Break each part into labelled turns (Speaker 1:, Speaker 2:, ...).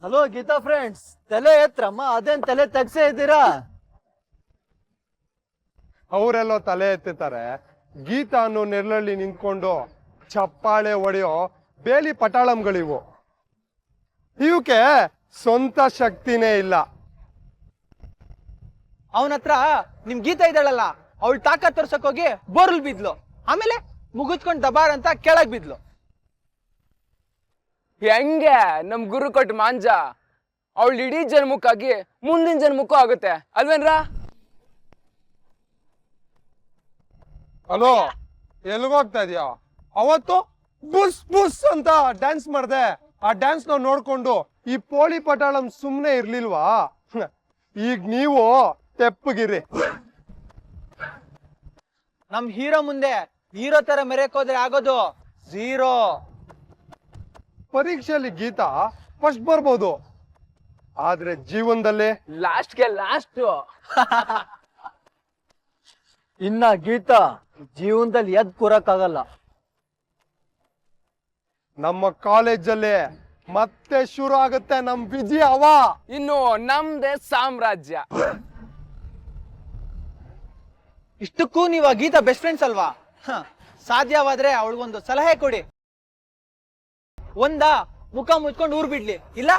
Speaker 1: Hello Geetha friends, ತಲೆ ಎತ್ರಮ್ಮ, ಅದೇನ್ ತಲೆ ತಗ್ಸೇ ಇದ್ದೀರಾ?
Speaker 2: ಅವರೆಲ್ಲೋ ತಲೆ ಎತ್ತಿತಾರೆ. ಗೀತಾ ಅನ್ನೋ ನೆರಳಲ್ಲಿ ನಿಂತ್ಕೊಂಡು ಚಪ್ಪಾಳೆ ಹೊಡೆಯೋ ಬೇಲಿ ಪಟಾಳಂಗಳಿವು. ಇವಕ್ಕೆ ಸ್ವಂತ ಶಕ್ತಿನೇ ಇಲ್ಲ.
Speaker 3: ಅವನತ್ರ ನಿಮ್ ಗೀತಾ ಇದ್ದಾಳಲ್ಲ, ಅವಳು ತಾಕತ್ ತೋರ್ಸಕ್ ಹೋಗಿ ಬೋರ್ಲ್ ಬಿದ್ಲು, ಆಮೇಲೆ ಮುಗಿಸ್ಕೊಂಡ್ ದಬಾರ್ ಅಂತ ಕೆಳಗ್ ಬಿದ್ಲು.
Speaker 4: ಹೆಂಗೆ ನಮ್ ಗುರು ಕೊಟ್ಟು ಮಾಂಜ ಅವಳು ಇಡೀ ಜನ್ಮಕ್ಕಾಗಿ ಮುಂದಿನ ಜನ್ಮಕ್ಕೂ ಆಗುತ್ತೆ ಅಲ್ವೇನ್ರಾ?
Speaker 2: ಹಲೋ, ಎಲ್ಗೋಗ್ತಾ ಇದೀಯ? ಅವತ್ತು ಬುಸ್ ಬುಸ್ ಅಂತ ಡ್ಯಾನ್ಸ್ ಮಾಡ್ದೆ. ಆ ಡ್ಯಾನ್ಸ್ ನಾವು ನೋಡ್ಕೊಂಡು ಈ ಪೋಲಿ ಪಟಾಳಂ ಸುಮ್ನೆ ಇರ್ಲಿಲ್ವಾ? ಈಗ ನೀವು ತೆಪ್ಪಗಿರಿ.
Speaker 3: ನಮ್ ಹೀರೋ ಮುಂದೆ ಹೀರೋ ತರ ಮೆರೆಕ್ ಹೋದ್ರೆ ಆಗೋದು ಝೀರೋ.
Speaker 2: ಪರೀಕ್ಷೆಯಲ್ಲಿ ಗೀತಾ ಫಸ್ಟ್ ಬರ್ಬೋದು, ಆದ್ರೆ ಜೀವನದಲ್ಲಿ
Speaker 4: ಲಾಸ್ಟ್ಗೆ ಲಾಸ್ಟ್.
Speaker 1: ಇನ್ನ ಗೀತಾ ಜೀವನದಲ್ಲಿ ಎದ್ ಕೂರಕ್ಕಾಗಲ್ಲ.
Speaker 2: ನಮ್ಮ ಕಾಲೇಜಲ್ಲಿ ಮತ್ತೆ ಶುರು ಆಗುತ್ತೆ ನಮ್ ವಿಜಯ ಅವ.
Speaker 4: ಇನ್ನು ನಮ್ದೇ ಸಾಮ್ರಾಜ್ಯ.
Speaker 3: ಇಷ್ಟಕ್ಕೂ ನೀವ ಗೀತಾ ಬೆಸ್ಟ್ ಫ್ರೆಂಡ್ಸ್ ಅಲ್ವಾ? ಸಾಧ್ಯವಾದ್ರೆ ಅವಳಿಗೊಂದು ಸಲಹೆ ಕೊಡಿ. ಒಂದ ಮುಖ ಮುಚ್ಕೊಂಡು ಊರ್ ಬಿಡ್ಲಿ, ಇಲ್ಲ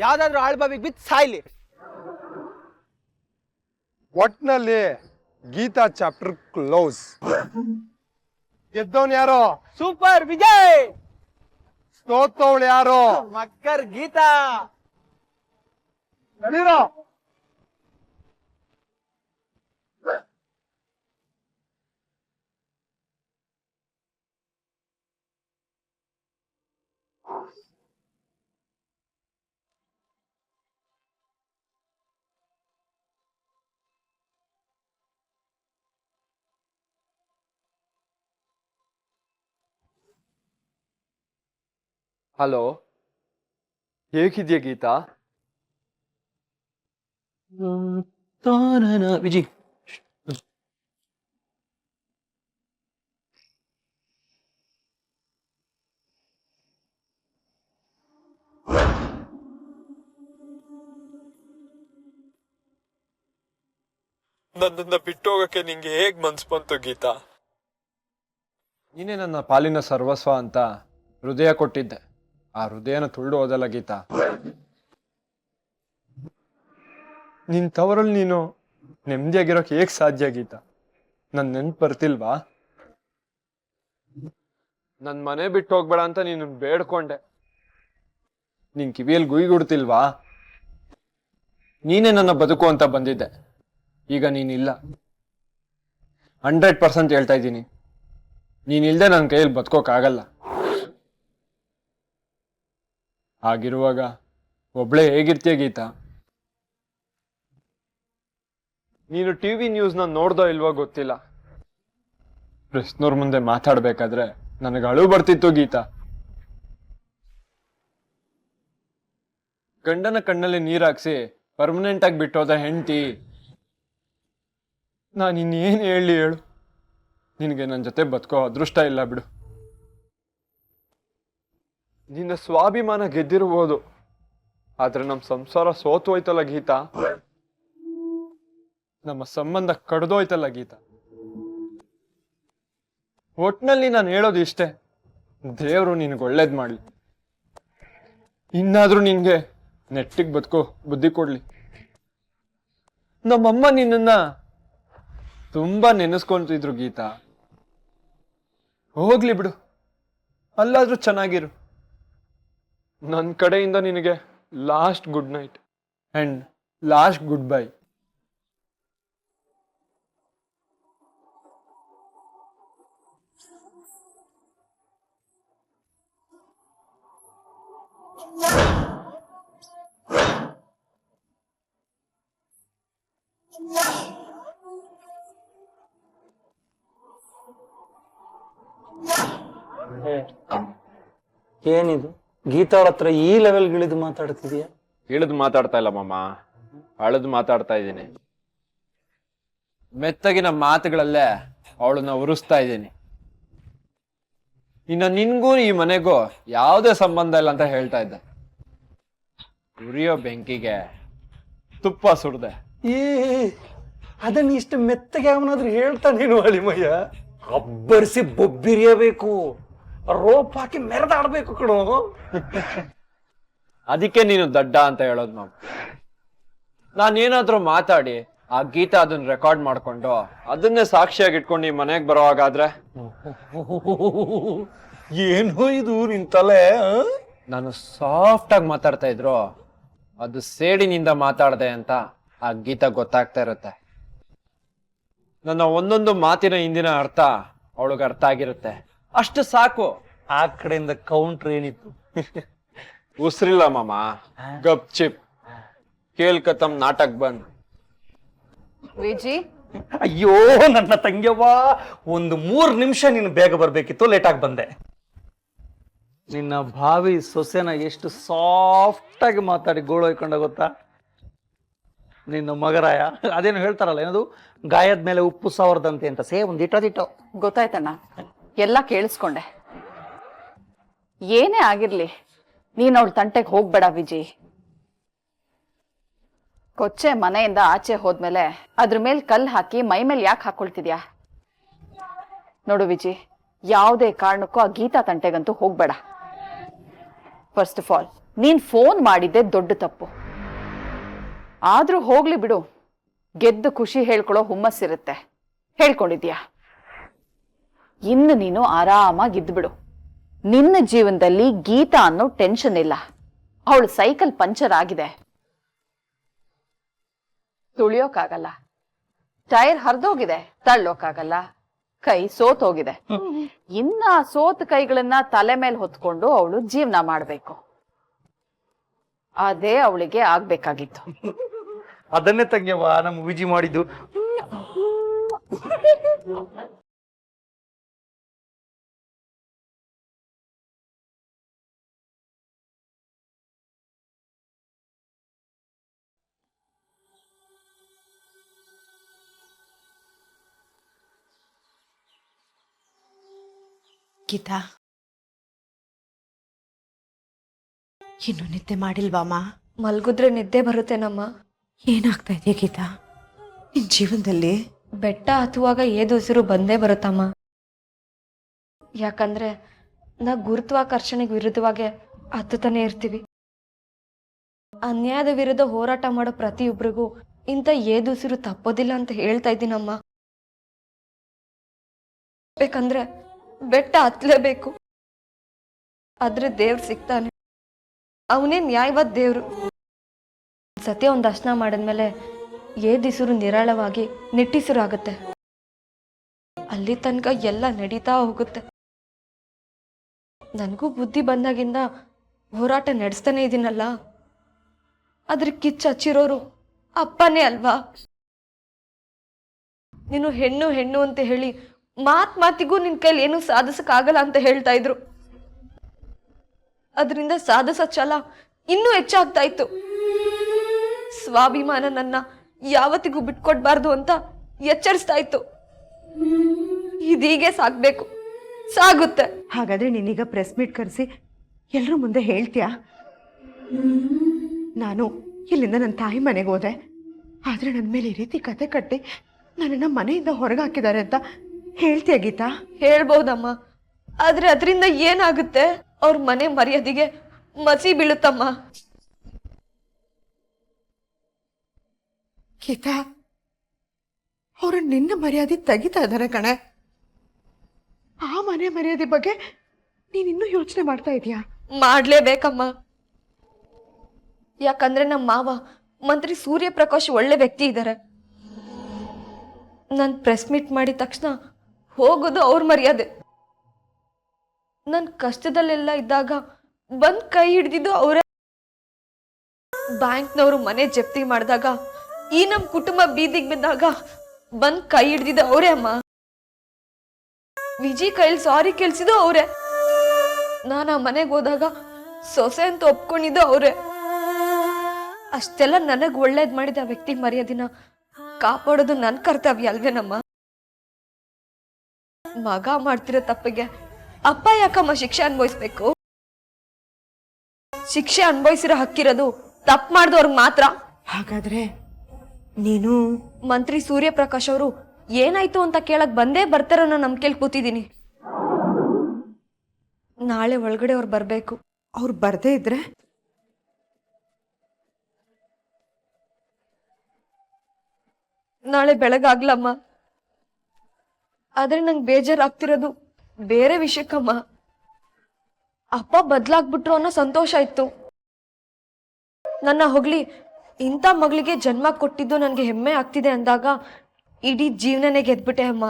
Speaker 3: ಯಾವ್ದಾದ್ರು ಆಳ್ಬಾವಿಗೆ ಬಿದ್ದು ಸಾಯ್ಲಿ.
Speaker 2: ಒಟ್ನಲ್ಲಿ ಗೀತಾ ಚಾಪ್ಟರ್ ಕ್ಲೋಸ್. ಗೆದ್ದವನ್ ಯಾರೋ?
Speaker 3: ಸೂಪರ್ ವಿಜಯ್.
Speaker 2: ಸೋತವಳು ಯಾರೋ?
Speaker 3: ಮಕ್ಕರ್ ಗೀತಾ.
Speaker 2: ನಡೀರೋ.
Speaker 5: ಹಲೋ, ಹೇಗಿದ್ಯಾ ಗೀತಾ?
Speaker 1: ವಿಜಿ,
Speaker 6: ನನ್ನನ್ನ ಬಿಟ್ಟು ಹೋಗಕ್ಕೆ ನಿಂಗೆ ಹೇಗ್ ಮನ್ಸ್ ಬಂತು ಗೀತಾ?
Speaker 5: ನೀನೇ ನನ್ನ ಪಾಲಿನ ಸರ್ವಸ್ವ ಅಂತ ಹೃದಯ ಕೊಟ್ಟಿದ್ದೆ. ಆ ಹೃದಯನ ತುಳ್ದು ಹೋದಲ್ಲ ಗೀತಾ. ನಿನ್ ತವರಲ್ಲಿ ನೀನು ನೆಮ್ಮದಿಯಾಗಿರೋಕೆ ಹೇಗ್ ಸಾಧ್ಯ ಗೀತಾ? ನನ್ ನೆನ್ಪು ಬರ್ತಿಲ್ವಾ? ನನ್ ಮನೆ ಬಿಟ್ಟು ಹೋಗ್ಬೇಡ ಅಂತ ನೀನು ಬೇಡ್ಕೊಂಡೆ. ನಿನ್ ಕಿವಿಯಲ್ಲಿ ಗುಯ್ಗುಡ್ತಿಲ್ವಾ? ನೀನೇ ನನ್ನ ಬದುಕು ಅಂತ ಬಂದಿದ್ದೆ. ಈಗ ನೀನಿಲ್ಲ. 100% ಹೇಳ್ತಾ ಇದ್ದೀನಿ, ನೀನಿಲ್ದೆ ನನ್ನ ಕೈಯಲ್ಲಿ ಬದುಕೋಕ್ಕಾಗಲ್ಲ. ಹಾಗಿರುವಾಗ ಒಬ್ಳೆ ಹೇಗಿರ್ತೀಯ ಗೀತಾ? ನೀನು ಟಿವಿ ನ್ಯೂಸ್ನ ನೋಡ್ದೋ ಇಲ್ವೋ ಗೊತ್ತಿಲ್ಲ, ಪ್ರೆಸ್ನವ್ರ ಮುಂದೆ ಮಾತಾಡ್ಬೇಕಾದ್ರೆ ನನಗೆ ಅಳು ಬರ್ತಿತ್ತು ಗೀತಾ. ಗಂಡನ ಕಣ್ಣಲ್ಲಿ ನೀರಾಕ್ಸಿ ಪರ್ಮನೆಂಟ್ ಆಗಿ ಬಿಟ್ಟೋದ ಹೆಂಡತಿ. ನಾನು ಇನ್ನೇನು ಹೇಳಿ ಹೇಳು? ನಿನಗೆ ನನ್ನ ಜೊತೆ ಬದುಕೋ ಅದೃಷ್ಟ ಇಲ್ಲ ಬಿಡು. ನಿನ್ನ ಸ್ವಾಭಿಮಾನ ಗೆದ್ದಿರ್ಬೋದು, ಆದ್ರೆ ನಮ್ಮ ಸಂಸಾರ ಸೋತೋಯ್ತಲ್ಲ ಗೀತಾ. ನಮ್ಮ ಸಂಬಂಧ ಕಡ್ದೋಯ್ತಲ್ಲ ಗೀತಾ. ಒಟ್ನಲ್ಲಿ ನಾನು ಹೇಳೋದು ಇಷ್ಟೇ, ದೇವರು ನಿನಗೆ ಒಳ್ಳೇದ್ ಮಾಡ್ಲಿ. ಇನ್ನಾದ್ರೂ ನಿನ್ಗೆ ನೆಟ್ಟಿಗೆ ಬದುಕೋ ಬುದ್ಧಿ ಕೊಡ್ಲಿ. ನಮ್ಮಮ್ಮ ನಿನ್ನನ್ನ ತುಂಬಾ ನೆನೆಸ್ಕೊಂತಿದ್ರು ಗೀತಾ. ಹೋಗ್ಲಿ ಬಿಡು, ಅಲ್ಲಾದ್ರೂ ಚೆನ್ನಾಗಿರು. ನನ್ನ ಕಡೆಯಿಂದ ನಿನಗೆ last good night and last good bye.
Speaker 1: ಏನಿದು ಗೀತಾ ಅವ್ರ ಹತ್ರ ಈ ಲೆವೆಲ್ಗಿಳಿದು ಮಾತಾಡ್ತಿದ್ಯಾ?
Speaker 5: ಇಳಿದು ಮಾತಾಡ್ತಾ ಇಲ್ಲ ಮಾಮ, ಅಳದು ಮಾತಾಡ್ತಾ ಇದ್ದೀನಿ. ಮೆತ್ತಗಿನ ಮಾತುಗಳಲ್ಲೇ ಅವಳನ್ನ ಉರಿಸ್ತಾ ಇದ್ದೀನಿ. ಇನ್ನು ನಿನ್ಗೂ ಈ ಮನೆಗೂ ಯಾವುದೇ ಸಂಬಂಧ ಇಲ್ಲ ಅಂತ ಹೇಳ್ತಾ ಇದ್ದೆ. ಉರಿಯೋ ಬೆಂಕಿಗೆ ತುಪ್ಪ ಸುಡ್ದೆ.
Speaker 1: ಅದನ್ನ ಇಷ್ಟು ಮೆತ್ತಗೆ ಅವನಾದ್ರೂ ಹೇಳ್ತಾನೇನು ಅಳಿಮಯ್ಯ? ಅಬ್ಬರಿಸಿ ಬೊಬ್ಬಿರಿಯಬೇಕು, ರೋಪ್ ಹಾಕಿ ಮೆರೆದಾಡ್ಬೇಕು ಕಣೋ.
Speaker 5: ಅದಕ್ಕೆ ನೀನು ದಡ್ಡ ಅಂತ ಹೇಳೋದು ನಾವು. ನಾನೇನಾದ್ರೂ ಮಾತಾಡಿ ಆ ಗೀತಾ ಅದನ್ನ ರೆಕಾರ್ಡ್ ಮಾಡ್ಕೊಂಡು ಅದನ್ನೇ ಸಾಕ್ಷಿಯಾಗಿ ಇಟ್ಕೊಂಡು ಈ ಮನೆಗೆ ಬರೋವಾಗಾದ್ರೆ
Speaker 1: ಏನು ಇದು ನಿನ್ ತಲೆ?
Speaker 5: ನಾನು ಸಾಫ್ಟ್ ಆಗಿ ಮಾತಾಡ್ತಾ ಇದ್ರು ಅದು ಸೇಡಿನಿಂದ ಮಾತಾಡ್ದೆ ಅಂತ ಆ ಗೀತಾ ಗೊತ್ತಾಗ್ತಾ ಇರುತ್ತೆ. ನನ್ನ ಒಂದೊಂದು ಮಾತಿನ ಹಿಂದಿನ ಅರ್ಥ ಅವಳಿಗೆ ಅರ್ಥ ಆಗಿರುತ್ತೆ. ಅಷ್ಟು ಸಾಕು.
Speaker 1: ಆ ಕಡೆಯಿಂದ ಕೌಂಟ್ರ್ ಏನಿತ್ತು?
Speaker 5: ಉಸ್ರಿಲ್ಲ ಮಾಮ, ಗಪ್ ಚಿಪ್ ಕೇಲ್ ಕತಮ್ ನಾಟಕ್ ಬಂದ್.
Speaker 7: ವಿಜಿ,
Speaker 1: ಅಯ್ಯೋ ನನ್ನ ತಂಗ್ಯವ್ವ, ಒಂದು 3 ನಿಮಿಷ ನೀನು ಬೇಗ ಬರ್ಬೇಕಿತ್ತು, ಲೇಟ್ ಆಗಿ ಬಂದೆ. ನಿನ್ನ ಭಾವಿ ಸೊಸೆನ ಎಷ್ಟು ಸಾಫ್ಟ್ ಆಗಿ ಮಾತಾಡಿ ಗೋಳು ಹೊಯ್ಕೊಂಡ ಗೊತ್ತಾ? ನಿನ್ನ ಮಗರಾಯ ಅದೇನು ಹೇಳ್ತಾರಲ್ಲ, ಏನದು ಗಾಯದ ಮೇಲೆ ಉಪ್ಪು ಸಾವರ್ದಂತೆ ಅಂತ, ಒಂದ್ ಇಟ್ಟದಿಟ್ಟು.
Speaker 7: ಗೊತ್ತಾಯ್ತಣ್ಣ, ಎಲ್ಲ ಕೇಳಿಸ್ಕೊಂಡೆ. ಏನೇ ಆಗಿರ್ಲಿ ನೀನ್ ಅವಳ ತಂಟೆಗೆ ಹೋಗ್ಬೇಡ ವಿಜಿ. ಕೊಚ್ಚೆ ಮನೆಯಿಂದ ಆಚೆ ಹೋದ್ಮೇಲೆ ಅದ್ರ ಮೇಲೆ ಕಲ್ಲು ಹಾಕಿ ಮೈ ಮೇಲೆ ಯಾಕೆ ಹಾಕೊಳ್ತಿದ್ಯಾ? ನೋಡು ವಿಜಿ, ಯಾವುದೇ ಕಾರಣಕ್ಕೂ ಆ ಗೀತಾ ತಂಟೆಗಂತೂ ಹೋಗ್ಬೇಡ. ಫಸ್ಟ್ ಆಫ್ ಆಲ್ ನೀನ್ ಫೋನ್ ಮಾಡಿದ್ದೆ ದೊಡ್ಡ ತಪ್ಪು. ಆದ್ರೂ ಹೋಗ್ಲಿ ಬಿಡು, ಗೆದ್ದು ಖುಷಿ ಹೇಳ್ಕೊಳ್ಳೋ ಹುಮ್ಮಸ್ಸಿರುತ್ತೆ, ಹೇಳ್ಕೊಂಡಿದ್ಯಾ. ಇನ್ನು ನೀನು ಆರಾಮಾಗಿದ್ದು ಬಿಡು. ನಿನ್ನ ಜೀವನದಲ್ಲಿ ಗೀತಾ ಅನ್ನೋ ಟೆನ್ಷನ್ ಇಲ್ಲ. ಅವಳು ಸೈಕಲ್ ಪಂಚರ್ ಆಗಿದೆ, ತುಳಿಯೋಕ್ಕಾಗಲ್ಲ. ಟೈರ್ ಹರಿದೋಗಿದೆ, ತಳ್ಳೋಕ್ಕಾಗಲ್ಲ. ಕೈ ಸೋತೋಗಿದೆ. ಇನ್ನ ಸೋತ ಕೈಗಳನ್ನ ತಲೆ ಮೇಲೆ ಹೊತ್ಕೊಂಡು ಅವಳು ಜೀವನ ಮಾಡ್ಬೇಕು. ಅದೇ ಅವಳಿಗೆ ಆಗ್ಬೇಕಾಗಿತ್ತು.
Speaker 1: ಅದನ್ನೇ ತಂಗ್ಯವ್ವ ನಮ್ಮ ವಿಜಿ ಮಾಡಿದ್ದು.
Speaker 8: ಗೀತಾ, ಇನ್ನು ನಿದ್ದೆ ಮಾಡಿಲ್ವಾಮ?
Speaker 9: ಮಲ್ಗುದ್ರೆ ನಿದ್ದೆ ಬರುತ್ತೇನಮ್ಮ.
Speaker 8: ಏನಾಗ್ತಾ ಇದೆಯಾ ಗೀತಾ ನಿನ್ ಜೀವನದಲ್ಲಿ?
Speaker 9: ಬೆಟ್ಟ ಹತ್ತುವಾಗ ಏದುಸಿರು ಬಂದೇ ಬರುತ್ತಮ್ಮ. ಯಾಕಂದ್ರೆ ನಾ ಗುರುತ್ವಾಕರ್ಷಣೆಗೆ ವಿರುದ್ಧವಾಗಿ ಹತ್ತುತ್ತಾನೆ ಇರ್ತೀವಿ. ಅನ್ಯಾಯದ ವಿರುದ್ಧ ಹೋರಾಟ ಮಾಡೋ ಪ್ರತಿಯೊಬ್ಬರಿಗೂ ಇಂಥ ಏದುಸಿರು ತಪ್ಪೋದಿಲ್ಲ ಅಂತ ಹೇಳ್ತಾ ಇದ್ದೀನಮ್ಮ. ಬೇಕಂದ್ರೆ ಬೆಟ್ಟ ಹತ್ತಲೇಬೇಕು. ಆದ್ರೆ ದೇವ್ರು ಸಿಗ್ತಾನೆ, ಅವನೇ ನ್ಯಾಯವಾದ ದೇವ್ರು. ಸತ್ಯ ಒಂದು ದರ್ಶನ ಮಾಡಿದ್ಮೇಲೆ ಏದಿಸುರು ನಿರಾಳವಾಗಿ ನಿಟ್ಟಿಸುರು ಆಗುತ್ತೆ. ಅಲ್ಲಿ ತನಕ ಎಲ್ಲ ನಡೀತಾ ಹೋಗುತ್ತೆ. ನನಗೂ ಬುದ್ಧಿ ಬಂದಾಗಿಂದ ಹೋರಾಟ ನಡೆಸ್ತಾನೆ ಇದೀನಲ್ಲ, ಅದ್ರ ಕಿಚ್ಚ ಹಚ್ಚಿರೋರು ಅಪ್ಪನೇ ಅಲ್ವಾ? ನೀನು ಹೆಣ್ಣು ಹೆಣ್ಣು ಅಂತ ಹೇಳಿ ಮಾತಿಗೂ ನಿನ್ ಕೈಲಿ ಏನು ಸಾಧಿಸಕ್ಕಾಗಲ್ಲ ಅಂತ ಹೇಳ್ತಾ ಇದ್ರು. ಅದರಿಂದ ಸಾಧಿಸೋ ಛಲ ಇನ್ನೂ ಹೆಚ್ಚಾಗ್ತಾ ಇತ್ತು. ಸ್ವಾಭಿಮಾನ ನನ್ನ ಯಾವತ್ತಿಗೂ ಬಿಟ್ಕೊಡ್ಬಾರ್ದು ಅಂತ ಎಚ್ಚರಿಸ್ತಾ ಇತ್ತು. ಇದೀಗೆ ಸಾಗ್ಬೇಕು, ಸಾಗುತ್ತೆ.
Speaker 8: ಹಾಗಾದ್ರೆ ನೀನೀಗ ಪ್ರೆಸ್ ಮೀಟ್ ಕರೆಸಿ ಎಲ್ರ ಮುಂದೆ ಹೇಳ್ತೀಯಾ? ನಾನು ಇಲ್ಲಿಂದ ನನ್ನ ತಾಯಿ ಮನೆಗೆ ಹೋದೆ, ಆದ್ರೆ ನನ್ನ ಮೇಲೆ ಈ ರೀತಿ ಕತೆ ಕಟ್ಟಿ ನನ್ನನ್ನ ಮನೆಯಿಂದ ಹೊರಗೆ ಹಾಕಿದ್ದಾರೆ ಅಂತ ಹೇಳ್ತೀಯ ಗೀತಾ?
Speaker 9: ಹೇಳ್ಬಹುದಮ್ಮ, ಆದ್ರೆ ಅದರಿಂದ ಏನಾಗುತ್ತೆ? ಅವ್ರ ಮನೆ ಮರ್ಯಾದೆಗೆ ಮಸಿ ಬೀಳುತ್ತಮ್ಮ.
Speaker 8: ಗೀತಾ, ಅವರು ನಿನ್ನ ಮರ್ಯಾದೆ ತೆಗಿತಾ ಇದ್ದಾರೆ ಕಣೆ. ಆ ಮನೆ ಮರ್ಯಾದೆ ಬಗ್ಗೆ ನೀನಿನ್ನೂ ಯೋಚನೆ ಮಾಡ್ತಾ ಇದೀಯಾ?
Speaker 9: ಮಾಡ್ಲೇಬೇಕಮ್ಮ. ಯಾಕಂದ್ರೆ ನಮ್ಮ ಮಾವ ಮಂತ್ರಿ ಸೂರ್ಯಪ್ರಕಾಶ್ ಒಳ್ಳೆ ವ್ಯಕ್ತಿ ಇದ್ದಾರೆ. ನಾನು ಪ್ರೆಸ್ ಮೀಟ್ ಮಾಡಿದ ತಕ್ಷಣ ಹೋಗೋದು ಅವ್ರ ಮರ್ಯಾದೆ. ನನ್ ಕಷ್ಟದಲ್ಲೆಲ್ಲ ಇದ್ದಾಗ ಬಂದ್ ಕೈ ಹಿಡ್ದಿದ್ದು ಅವರೇ. ಬ್ಯಾಂಕ್ನವರು ಮನೆ ಜಪ್ತಿ ಮಾಡಿದಾಗ, ಈ ನಮ್ ಕುಟುಂಬ ಬೀದಿಗೆ ಬಿದ್ದಾಗ ಬಂದ್ ಕೈ ಹಿಡ್ದಿದ್ದು ಅವರೇ ಅಮ್ಮ. ವಿಜಿ ಕೈಲಿ ಸಾರಿ ಕೇಳಿಸಿದ್ದು ಅವರೇ. ನಾನು ಆ ಮನೆಗೆ ಹೋದಾಗ ಸೊಸೆ ಅಂತ ಒಪ್ಕೊಂಡಿದ್ದು ಅವರೇ. ಅಷ್ಟೆಲ್ಲ ನನಗ್ ಒಳ್ಳೇದ್ ಮಾಡಿದ ವ್ಯಕ್ತಿ ಮರ್ಯಾದಿನ ಕಾಪಾಡೋದು ನನ್ನ ಕರ್ತವ್ಯ ಅಲ್ವೇನಮ್ಮ? ಮಗ ಮಾಡ್ತಿರೋ ತಪ್ಪಿಗೆ ಅಪ್ಪ ಯಾಕಮ್ಮ ಶಿಕ್ಷೆ ಅನ್ಭವಿಸ್ಬೇಕು? ಶಿಕ್ಷೆ ಅನ್ಭವಿಸಿರೋ ಹಕ್ಕಿರೋದು ತಪ್ಪು ಮಾಡಿದವ್ರಿಗೆ ಮಾತ್ರ.
Speaker 8: ಹಾಗಾದ್ರೆ ನೀನು
Speaker 9: ಮಂತ್ರಿ ಸೂರ್ಯಪ್ರಕಾಶ್ ಅವರು ಏನಾಯ್ತು ಅಂತ ಕೇಳಕ್ ಬಂದೇ ಬರ್ತಾರೋ ಅನ್ನೋ ನಂಬಿಕೆಯಲ್ಲಿ ಕೂತಿದ್ದೀನಿ. ನಾಳೆ ಒಳಗಡೆ ಅವ್ರು ಬರ್ಬೇಕು.
Speaker 8: ಅವ್ರು ಬರ್ದೇ ಇದ್ರೆ
Speaker 9: ನಾಳೆ ಬೆಳಗಾಗ್ಲಮ್ಮ. ಆದ್ರೆ ನಂಗೆ ಬೇಜಾರಾಗ್ತಿರೋದು ಬೇರೆ ವಿಷಯಕ್ಕಮ್ಮ. ಅಪ್ಪ ಬದ್ಲಾಗ್ಬಿಟ್ರು ಅನ್ನೋ ಸಂತೋಷ ಇತ್ತು. ನನ್ನ ಹೊಗ್ಲಿ ಇಂಥ ಮಗಳಿಗೆ ಜನ್ಮ ಕೊಟ್ಟಿದ್ದು ನನಗೆ ಹೆಮ್ಮೆ ಆಗ್ತಿದೆ ಅಂದಾಗ ಇಡೀ ಜೀವನನೇ ಗೆದ್ಬಿಟ್ಟೆ ಅಮ್ಮ.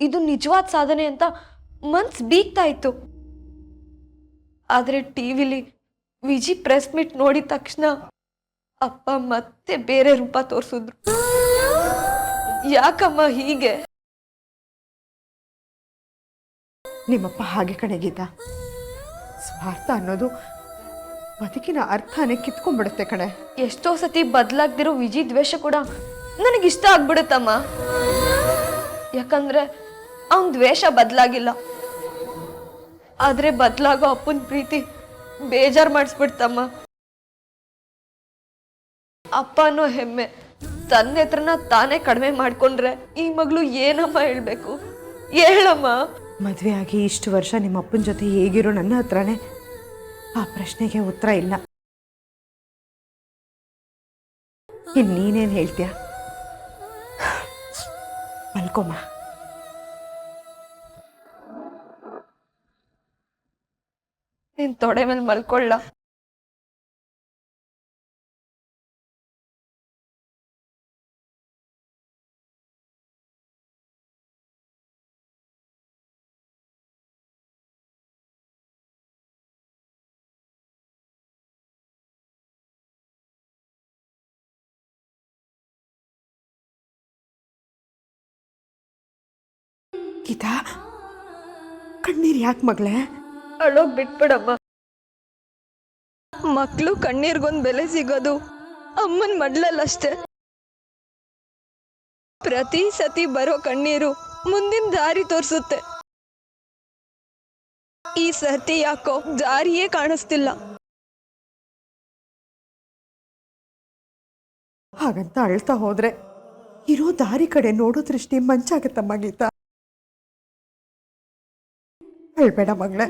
Speaker 9: ಇದು ನಿಜವಾದ ಸಾಧನೆ ಅಂತ ಮನ್ಸ್ ಬೀಗ್ತಾ ಇತ್ತು. ಆದ್ರೆ ಟಿವಿಲಿ ವಿಜಿ ಪ್ರೆಸ್ ಮೀಟ್ ನೋಡಿದ ತಕ್ಷಣ ಅಪ್ಪ ಮತ್ತೆ ಬೇರೆ ರೂಪ ತೋರಿಸಿದ್ರು. ಯಾಕಮ್ಮ ಹೀಗೆ?
Speaker 8: ನಿಮ್ಮಪ್ಪ ಹಾಗೆ ಕಣೆ ಗೀತಾ. ಸ್ವಾರ್ಥ ಅನ್ನೋದು ಬದುಕಿನ ಅರ್ಥನೇ ಕಿತ್ಕೊಂಡ್ಬಿಡುತ್ತೆ ಕಣೆ.
Speaker 9: ಎಷ್ಟೋ ಸತಿ ಬದಲಾಗ್ದಿರೋ ವಿಜಿ ದ್ವೇಷ ಕೂಡ ನನಗಿಷ್ಟ ಆಗ್ಬಿಡುತ್ತಮ್ಮ. ಯಾಕಂದ್ರೆ ಅವನ್ ದ್ವೇಷ ಬದಲಾಗಿಲ್ಲ. ಆದ್ರೆ ಬದಲಾಗೋ ಅಪ್ಪನ ಪ್ರೀತಿ ಬೇಜಾರು ಮಾಡಿಸ್ಬಿಡ್ತಮ್ಮ. ಅಪ್ಪ ಅನ್ನೋ ಹೆಮ್ಮೆ ತನ್ನ ಹೆತ್ರನ ತಾನೇ ಕಡಿಮೆ ಮಾಡ್ಕೊಂಡ್ರೆ ಈ ಮಗಳು ಏನಮ್ಮ ಹೇಳ್ಬೇಕು? ಹೇಳಮ್ಮ.
Speaker 8: ಮದುವೆ ಆಗಿ ಇಷ್ಟು ವರ್ಷ ನಿಮ್ಮ ಅಪ್ಪನ ಜೊತೆ ಹೇಗಿರೋ ನನ್ನ ಹತ್ರನೇ ಆ ಪ್ರಶ್ನೆಗೆ ಉತ್ತರ ಇಲ್ಲ. ಇನ್ನು ನೀನೇನು ಹೇಳ್ತೀಯ? ಮಲ್ಕೊಮ್ಮ.
Speaker 9: ನಿನ್ ತೊಡೆ ಮೇಲೆ ಮಲ್ಕೊಳ್ಳ.
Speaker 8: ಗೀತಾ, ಕಣ್ಣೀರು ಯಾಕೆ ಮಗಳೇ?
Speaker 9: ಅಳೋಗ್ ಬಿಟ್ಬಿಡಮ್ಮ. ಮಕ್ಳು ಕಣ್ಣೀರ್ಗೊಂದ್ ಬೆಲೆ ಸಿಗೋದು ಅಮ್ಮನ್ ಮಡ್ಲಲ್ಲಷ್ಟೇ. ಪ್ರತಿ ಸತಿ ಬರೋ ಕಣ್ಣೀರು ಮುಂದಿನ ದಾರಿ ತೋರಿಸುತ್ತೆ. ಈ ಸರ್ತಿ ಯಾಕೋ ದಾರಿಯೇ ಕಾಣಿಸ್ತಿಲ್ಲ.
Speaker 8: ಹಾಗಂತ ಅಳ್ತಾ ಹೋದ್ರೆ ಇರೋ ದಾರಿ ಕಡೆ ನೋಡೋ ದೃಷ್ಟಿ ಮಂಚಾಗತ್ತಮ್ಮ ಗೀತಾ. ಅಳ್ಬೇಡ ಮಗಳೇ.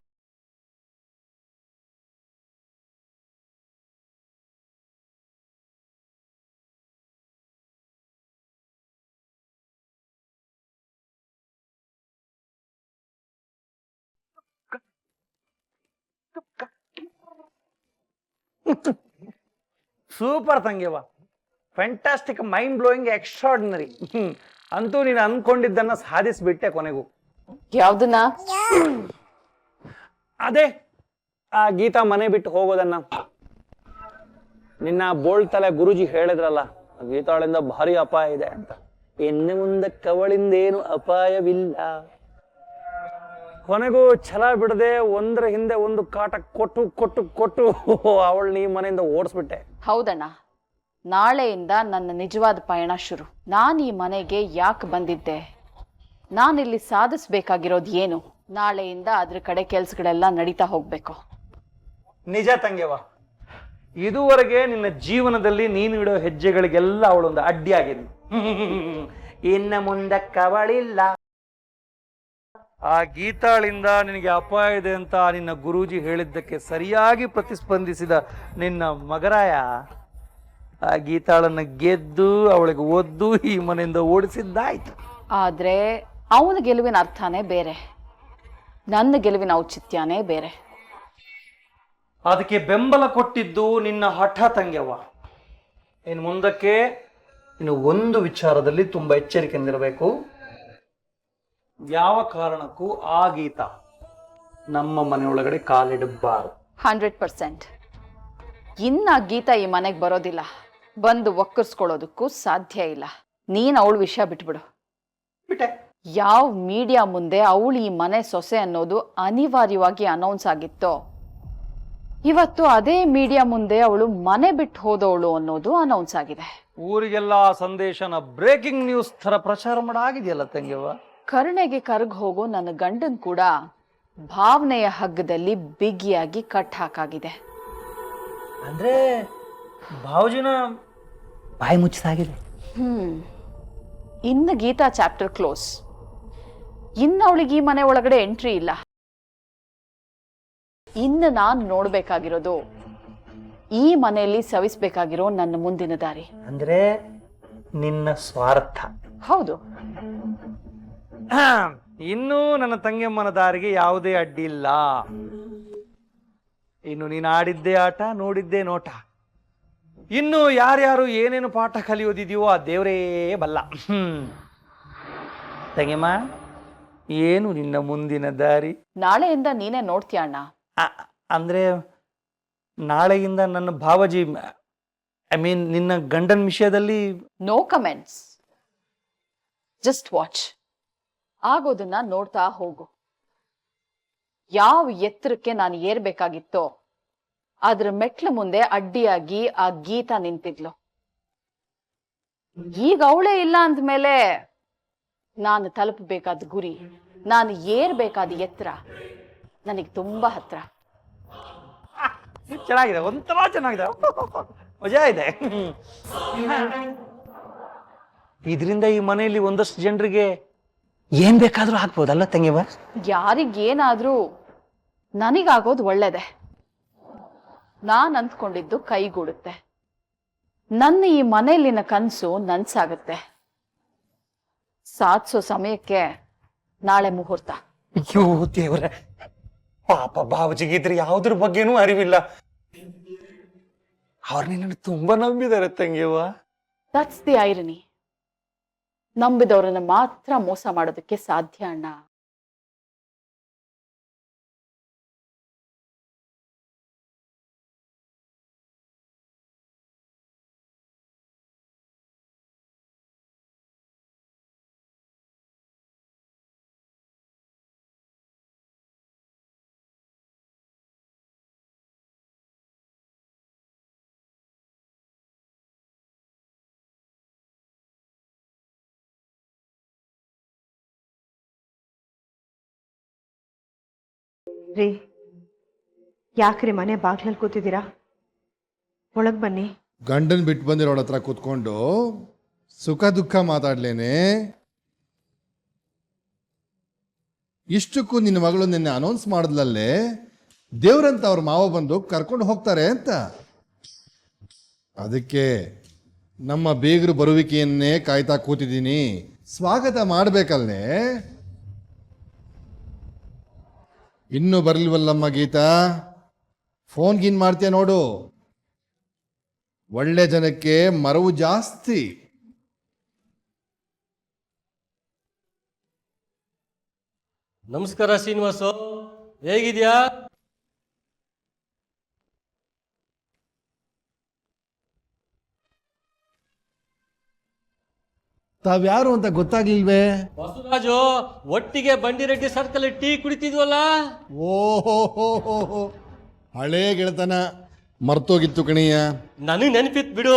Speaker 1: ಸೂಪರ್ ತಂಗಿಯವ್ವ, ಫ್ಯಾಂಟಾಸ್ಟಿಕ್, ಮೈಂಡ್ ಬ್ಲೋಯಿಂಗ್, ಎಕ್ಸ್ಟ್ರಾರ್ಡಿನರಿ. ಅಂತೂ ನೀನು ಅನ್ಕೊಂಡಿದ್ದನ್ನ ಸಾಧಿಸ್ಬಿಟ್ಟೆ ಕೊನೆಗೂ.
Speaker 7: ಯಾವ್ದನ್ನ?
Speaker 1: ಅದೇ ಆ ಗೀತಾ ಮನೆ ಬಿಟ್ಟು ಹೋಗೋದನ್ನ. ನಿನ್ನ ಬೋಳ್ತಲೆ ಗುರುಜಿ ಹೇಳಿದ್ರಲ್ಲ, ಗೀತಾಳಿಂದ ಭಾರಿ ಅಪಾಯ ಇದೆ ಅಂತ. ಇನ್ನು ಮುಂದಕ್ಕೆ ಅವಳಿಂದೇನು ಅಪಾಯವಿಲ್ಲ. ಕೊನೆಗೂ ಛಲ ಬಿಡದೆ ಒಂದರ ಹಿಂದೆ ಒಂದು ಕಾಟ ಕೊಟ್ಟು ಕೊಟ್ಟು ಕೊಟ್ಟು ಅವಳನ್ನ ಈ ಮನೆಯಿಂದ ಓಡಿಸ್ಬಿಟ್ಟೆ.
Speaker 7: ಹೌದಣ್ಣ, ನಾಳೆಯಿಂದ ನನ್ನ ನಿಜವಾದ ಪಯಣ ಶುರು. ನಾನು ಈ ಮನೆಗೆ ಯಾಕೆ ಬಂದಿದ್ದೆ, ನಾನಿಲ್ಲಿ ಸಾಧಿಸ್ಬೇಕಾಗಿರೋದು ಏನು, ನಾಳೆಯಿಂದ ಅದ್ರ ಕಡೆ ಕೆಲ್ಸಗಳೆಲ್ಲ ನಡೀತಾ ಹೋಗ್ಬೇಕು.
Speaker 1: ನಿಜ ತಂಗ್ಯವ, ಇದುವರೆಗೆ ನಿನ್ನ ಜೀವನದಲ್ಲಿ ನೀನು ಇಡೋ ಹೆಜ್ಜೆಗಳಿಗೆಲ್ಲ ಅವಳೊಂದು ಅಡ್ಡಿಯಾಗಿದ್ಲು. ಇನ್ನು ಮುಂದಕ್ಕವಳಿಲ್ಲ. ಆ ಗೀತಾಳಿಂದ ನಿನಗೆ ಅಪಾಯ ಇದೆ ಅಂತ ನಿನ್ನ ಗುರೂಜಿ ಹೇಳಿದ್ದಕ್ಕೆ ಸರಿಯಾಗಿ ಪ್ರತಿಸ್ಪಂದಿಸಿದ ನಿನ್ನ ಮಗರಾಯ ಆ ಗೀತಾಳನ್ನ ಗೆದ್ದು ಅವಳಿಗೆ ಒದ್ದು ಈ ಮನೆಯಿಂದ ಓಡಿಸಿದ್ದಾಯ್ತು.
Speaker 7: ಆದ್ರೆ ಅವನ ಗೆಲುವಿನ ಅರ್ಥನೇ ಬೇರೆ, ನನ್ನ ಗೆಲುವಿನ ಔಚಿತ್ಯನೇ ಬೇರೆ.
Speaker 1: ಅದಕ್ಕೆ ಬೆಂಬಲ ಕೊಟ್ಟಿದ್ದು ನಿನ್ನ ಹಠ ತಂಗ್ಯವ್ವ. ಇನ್ನು ಮುಂದಕ್ಕೆ ಇನ್ನು ಒಂದು ವಿಚಾರದಲ್ಲಿ ತುಂಬಾ ಎಚ್ಚರಿಕೆಯಿಂದಿರಬೇಕು. ಯಾವ ಕಾರಣಕ್ಕೂ ಆ ಗೀತ ನಮ್ಮ ಮನೆಯೊಳಗಡೆ ಕಾಲಿಡಬಾರದು.
Speaker 7: 100%. ಇನ್ನ ಗೀತ ಈ ಮನೆಗೆ ಬರೋದಿಲ್ಲ, ಬಂದು ಒಕ್ಕರ್ಸ್ಕೊಳ್ಳೋದಕ್ಕೂ ಸಾಧ್ಯ ಇಲ್ಲ. ನೀನ್ ಅವಳ ವಿಷಯ ಬಿಟ್ಬಿಡು.
Speaker 1: ಬಿಟ್ಟೆ.
Speaker 7: ಯಾವ ಮೀಡಿಯಾ ಮುಂದೆ ಅವಳು ಈ ಮನೆ ಸೊಸೆ ಅನ್ನೋದು ಅನಿವಾರ್ಯವಾಗಿ ಅನೌನ್ಸ್ ಆಗಿತ್ತೋ, ಇವತ್ತು ಅದೇ ಮೀಡಿಯಾ ಮುಂದೆ ಅವಳು ಮನೆ ಬಿಟ್ಟು ಹೋದವಳು ಅನ್ನೋದು ಅನೌನ್ಸ್ ಆಗಿದೆ.
Speaker 1: ಊರಿಗೆಲ್ಲ ಸಂದೇಶನ ಬ್ರೇಕಿಂಗ್ ನ್ಯೂಸ್ ತರ ಪ್ರಚಾರ ಮಾಡಾಗಿದೆಯಲ್ಲ ತಂಗ್ಯವ್ವ.
Speaker 7: ಕರುಣೆಗೆ ಕರಗ್ ಹೋಗೋ ನನ್ನ ಗಂಡನ್ ಕೂಡ ಭಾವನೆಯ ಹಗ್ಗದಲ್ಲಿ ಬಿಗಿಯಾಗಿ ಕಟ್ ಹಾಕಾಗಿದೆ.
Speaker 1: ಅಂದ್ರೆ ಭಾವಜಿನ ಬಾಯಿ ಮುಚ್ಚಾಗಿದೆ.
Speaker 7: ಇನ್ನು ಗೀತಾ ಚಾಪ್ಟರ್ ಕ್ಲೋಸ್. ಇನ್ನು ಅವಳಿಗೆ ಈ ಮನೆ ಒಳಗಡೆ ಎಂಟ್ರಿ ಇಲ್ಲ. ಇನ್ನು ನಾನು ನೋಡ್ಬೇಕಾಗಿರೋದು ಈ ಮನೆಯಲ್ಲಿ ಸವಿಸ್ಬೇಕಾಗಿರೋ ನನ್ನ ಮುಂದಿನ ದಾರಿ.
Speaker 1: ಅಂದ್ರೆ ನಿನ್ನ ಸ್ವಾರ್ಥ.
Speaker 7: ಹೌದು.
Speaker 1: ಇನ್ನು ನನ್ನ ತಂಗಿಯಮ್ಮನ ದಾರಿಗೆ ಯಾವುದೇ ಅಡ್ಡಿ ಇಲ್ಲ. ಇನ್ನು ನೀನು ಆಡಿದ್ದೇ ಆಟ, ನೋಡಿದ್ದೇ ನೋಟ. ಇನ್ನು ಯಾರ್ಯಾರು ಏನೇನು ಪಾಠ ಕಲಿಯೋದಿದೆಯೋ ಆ ದೇವರೇ ಬಲ್ಲ. ತಂಗಿಯಮ್ಮ, ಏನು ನಿನ್ನ ಮುಂದಿನ ದಾರಿ?
Speaker 7: ನಾಳೆಯಿಂದ ನೀನೇ ನೋಡ್ತೀಯ ಅಣ್ಣ.
Speaker 1: ಅಂದ್ರೆ ನಾಳೆಯಿಂದ ನನ್ನ ಭಾವಜಿ, ಐ ಮೀನ್ ನಿನ್ನ ಗಂಡನ ವಿಷಯದಲ್ಲಿ
Speaker 7: ನೋ ಕಮೆಂಟ್ಸ್, ಜಸ್ಟ್ ವಾಚ್. ಆಗೋದನ್ನ ನೋಡ್ತಾ ಹೋಗು. ಯಾವ ಎತ್ತರಕ್ಕೆ ನಾನು ಏರ್ಬೇಕಾಗಿತ್ತೋ ಅದ್ರ ಮೆಟ್ಲ ಮುಂದೆ ಅಡ್ಡಿಯಾಗಿ ಆ ಗೀತಾ ನಿಂತಿದ್ಲು. ಈಗ ಅವಳೇ ಇಲ್ಲ ಅಂದ್ಮೇಲೆ ನಾನು ತಲುಪಬೇಕಾದ ಗುರಿ, ನಾನು ಏರ್ಬೇಕಾದ ಎತ್ತರ ನನಗೆ ತುಂಬಾ ಹತ್ರ.
Speaker 1: ಚೆನ್ನಾಗಿದೆ, ಒಂಥರ ಚೆನ್ನಾಗಿದೆ, ಮಜಾ ಇದೆ. ಇದರಿಂದ ಈ ಮನೆಯಲ್ಲಿ ಒಂದಷ್ಟು ಜನರಿಗೆ ಏನ್ ಬೇಕಾದ್ರೂ ಹಾಕ್ಬೋದಲ್ಲ ತಂಗಿವ?
Speaker 7: ಯಾರಿಗೇನಾದ್ರೂ ನನಗಾಗೋದು ಒಳ್ಳೇದೆ. ನಾನ್ ಅಂದ್ಕೊಂಡಿದ್ದು ಕೈಗೂಡುತ್ತೆ. ನನ್ನ ಈ ಮನೆಯಲ್ಲಿನ ಕನಸು ನನ್ಸಾಗತ್ತೆ. ಸಾಧಿಸೋ ಸಮಯಕ್ಕೆ ನಾಳೆ ಮುಹೂರ್ತ.
Speaker 1: ಅಯ್ಯೋ ದೇವ್ರೆ, ಪಾಪ ಬಾವಜಿಗೆ ಇದ್ರೆ ಯಾವುದ್ರ ಬಗ್ಗೆನೂ ಅರಿವಿಲ್ಲ. ಅವ್ರು ನಿನ್ನನ್ನು ತುಂಬಾ ನಂಬಿದ್ದಾರೆ ತಂಗಿಯವ್ವ.
Speaker 7: That's the irony. ನಂಬಿದವರನ್ನ ಮಾತ್ರ ಮೋಸ ಮಾಡೋದಕ್ಕೆ ಸಾಧ್ಯ ಅಣ್ಣ.
Speaker 8: ರೀ, ಯಾಕ್ರಿ ಮನೆ ಬಾಗ್ಲಲ್ಲಿ ಕೂತಿದ್ದೀರಾ? ಒಳಗ್ ಬನ್ನಿ.
Speaker 10: ಗಂಡನ್ ಬಿಟ್ಟು ಬಂದಿರೋಳ ಹತ್ರ ಕೂತ್ಕೊಂಡು ಸುಖ ದುಃಖ ಮಾತಾಡ್ಲೇನೆ. ಇಷ್ಟಕ್ಕೂ ನಿನ್ನ ಮಗಳು ನಿನ್ನೆ ಅನೌನ್ಸ್ ಮಾಡಿದ್ಲಲ್ಲೇ, ದೇವ್ರಂತ ಅವ್ರ ಮಾವ ಬಂದು ಕರ್ಕೊಂಡು ಹೋಗ್ತಾರೆ ಅಂತ. ಅದಕ್ಕೆ ನಮ್ಮ ಬೀಗರು ಬರುವಿಕೆಯನ್ನೇ ಕಾಯ್ತಾ ಕೂತಿದ್ದೀನಿ. ಸ್ವಾಗತ ಮಾಡ್ಬೇಕಲ್ಲೇ. ಇನ್ನೂ ಬರ್ಲಿಲ್ವಲ್ಲಮ್ಮ ಗೀತಾ? ಫೋನ್ ಗೀನ್ ಮಾಡ್ತೀಯ ನೋಡು. ಒಳ್ಳೆ ಜನಕ್ಕೆ ಮರವು ಜಾಸ್ತಿ.
Speaker 11: ನಮಸ್ಕಾರ ಶ್ರೀನಿವಾಸು, ಹೇಗಿದ್ಯಾ?
Speaker 10: ತಾವ್ಯಾರು ಅಂತ ಗೊತ್ತಾಗ್ಲಿಲ್ವೇ?
Speaker 11: ಬಸವರಾಜು, ಒಟ್ಟಿಗೆ ಬಂಡಿರೆಡ್ಡಿ ಸರ್ಕಲ್ ಟೀ ಕುಡಿತಿದ್ವಲ್ಲ.
Speaker 10: ಓಹೋ, ಹಳೇ ಗೆಳತನ ಮರ್ತೋಗಿತ್ತು ಕಣಿಯ.
Speaker 11: ನನಗ್ ನೆನಪಿತ್ ಬಿಡು.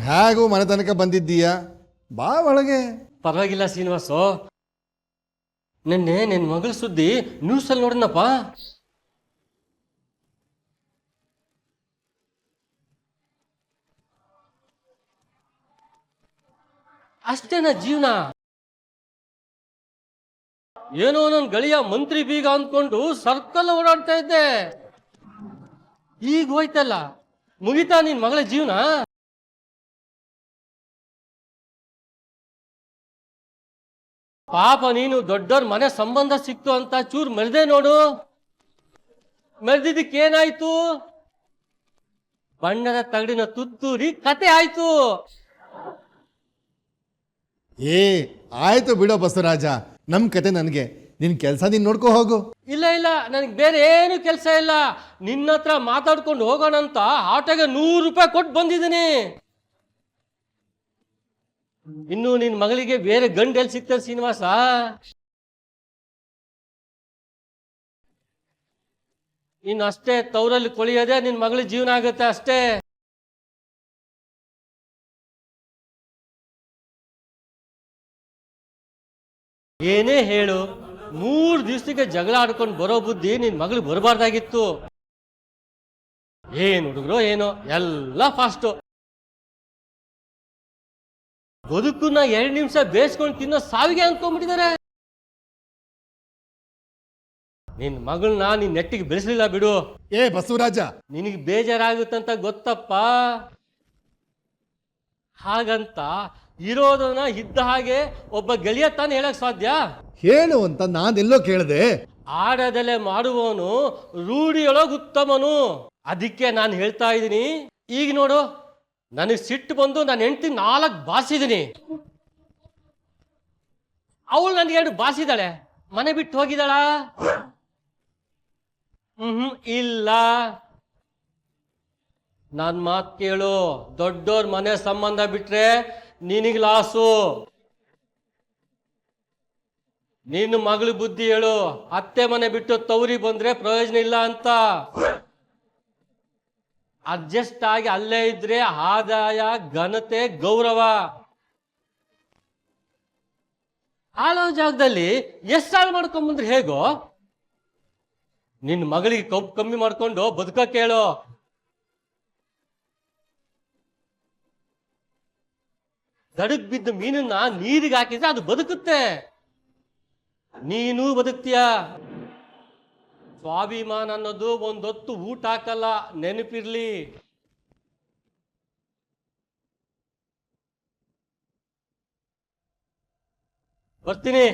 Speaker 10: ಹೇಗೂ ಮನೆ ತನಕ ಬಂದಿದ್ದೀಯ, ಬಾ ಒಳಗೆ.
Speaker 11: ಪರವಾಗಿಲ್ಲ ಶ್ರೀನಿವಾಸು, ನಿನ್ನೆ ನಿನ್ ಮಗಳ ಸುದ್ದಿ ನ್ಯೂಸ್ ಅಲ್ಲಿ ನೋಡಿನಪ್ಪ. ಅಷ್ಟೇನ ಜೀವನ? ಏನೋ ನನ್ ಗಳಿಯ ಮಂತ್ರಿ ಬೀಗ ಅಂದ್ಕೊಂಡು ಸರ್ಕಲ್ ಓಡಾಡ್ತಾ ಇದ್ದೆ. ಈಗ ಹೋಯ್ತಲ್ಲ, ಮುಗಿತಾ ನಿನ್ ಮಗಳ ಜೀವನ? ಪಾಪ ನೀನು ದೊಡ್ಡವ್ರ ಮನೆ ಸಂಬಂಧ ಸಿಕ್ತು ಅಂತ ಚೂರ್ ಮೆರೆದೆ ನೋಡು. ಮೆರೆದಿದ್ದಕ್ಕೇನಾಯ್ತು? ಬಣ್ಣದ ತಗಡಿನ ತುತ್ತೂರಿ ಕತೆ ಆಯ್ತು.
Speaker 10: ಆಯ್ತು ಬಿಡೋ ಬಸವರಾಜ, ನಮ್ ಕತೆ ನನ್ಗೆ. ನಿನ್ ಕೆಲ್ಸ ನೀನ್ ನೋಡ್ಕೋ ಹೋಗು.
Speaker 11: ಇಲ್ಲ, ನನಗೆ ಬೇರೆ ಏನು ಕೆಲಸ ಇಲ್ಲ. ನಿನ್ನ ಹತ್ರ ಮಾತಾಡ್ಕೊಂಡು ಹೋಗೋಣಂತ ಆಟೋಗೆ 100 ರೂಪಾಯಿ ಕೊಟ್ಟು ಬಂದಿದ್ದೀನಿ. ಇನ್ನು ನಿನ್ ಮಗಳಿಗೆ ಬೇರೆ ಗಂಡು ಎಲ್ಲಿ ಸಿಗ್ತಾರೆ ಶ್ರೀನಿವಾಸ? ಇನ್ನು ಅಷ್ಟೇ ತವರಲ್ಲಿ ಕೊಳಿಯೋದೇ ನಿನ್ ಮಗಳ ಜೀವನ ಆಗುತ್ತೆ ಅಷ್ಟೇ. ಏನೇ ಹೇಳು 3 ದಿವಸಕ್ಕೆ ಜಗಳ ಆಡ್ಕೊಂಡು ಬರೋ ಬುದ್ಧಿ ನಿನ್ ಮಗಳಿಗೆ ಬರಬಾರ್ದಾಗಿತ್ತು. ಏನ್ ಹುಡುಗರು ಏನೋ ಎಲ್ಲ ಫಾಸ್ಟು. ಬದುಕನ್ನ 2 ನಿಮಿಷ ಬೇಯಿಸ್ಕೊಂಡು ತಿನ್ನೋ ಸಾವಿಗೆ ಅನ್ಕೊಂಡ್ಬಿಟ್ಟಿದ್ದಾರೆ. ನಿನ್ ಮಗಳನ್ನ ನೀನ್ ನೆಟ್ಟಿಗೆ ಬೆಳೆಸಲಿಲ್ಲ ಬಿಡು.
Speaker 10: ಏ ಬಸವರಾಜ,
Speaker 11: ನಿನಗೆ ಬೇಜಾರಾಗುತ್ತಂತ ಗೊತ್ತಪ್ಪ. ಹಾಗಂತ ಇರೋದನ್ನ ಇದ್ದ ಹಾಗೆ ಒಬ್ಬ ಗೆಳೆಯ ತಾನು ಹೇಳಕ್ ಸಾಧ್ಯ?
Speaker 10: ಹೇಳು ಅಂತ ನಾನೆಲ್ಲೋ ಕೇಳಿದೆ.
Speaker 11: ಆಡದಲೆ ಮಾಡುವವನು ರೂಢಿಯೊಳಗ ಉತ್ತಮನು. ಅದಕ್ಕೆ ನಾನು ಹೇಳ್ತಾ ಇದ್ದೀನಿ. ಈಗ ನೋಡು, ನನಗೆ ಸಿಟ್ಟು ಬಂದು ನಾನು ಹೆಂಡತಿ 4 ಬಾಸಿದ್ದೀನಿ. ಅವಳು ನನಗೆ 2 ಬಾಸಿದಾಳೆ. ಮನೆ ಬಿಟ್ಟು ಹೋಗಿದ್ದಾಳ? ಇಲ್ಲ. ನನ್ನ ಮಾತು ಕೇಳು, ದೊಡ್ಡೋರ್ ಮನೆ ಸಂಬಂಧ ಬಿಟ್ರೆ ನಿನಗೆ ಲಾಸು. ನಿನ್ನ ಮಗಳ ಬುದ್ಧಿ ಹೇಳು, ಅತ್ತೆ ಮನೆ ಬಿಟ್ಟು ತವರಿ ಬಂದ್ರೆ ಪ್ರಯೋಜನ ಇಲ್ಲ ಅಂತ. ಅಡ್ಜಸ್ಟ್ ಆಗಿ ಅಲ್ಲೇ ಇದ್ರೆ ಆದಾಯ, ಘನತೆ, ಗೌರವ. ಆಳೋ ಜಾಗದಲ್ಲಿ ಎಷ್ಟು ಸಾಲ ಮಾಡ್ಕೊಂಬಂದ್ರೆ ಹೇಗೋ? ನಿನ್ನ ಮಗಳಿಗೆ ಕೊಬ್ಬು ಕಮ್ಮಿ ಮಾಡ್ಕೊಂಡು ಬದುಕಕ್ಕೆ ಹೇಳು. ದಡಕ್ ಬಿದ್ದ ಮೀನನ್ನ ನೀರಿಗೆ ಹಾಕಿದ್ರೆ ಅದು ಬದುಕುತ್ತೆ, ನೀನು ಬದುಕ್ತೀಯ. ಸ್ವಾಭಿಮಾನ ಅನ್ನೋದು ಒಂದೊತ್ತು ಊಟ ಹಾಕಲ್ಲ, ನೆನಪಿರ್ಲಿ. ಬರ್ತೀನಿ.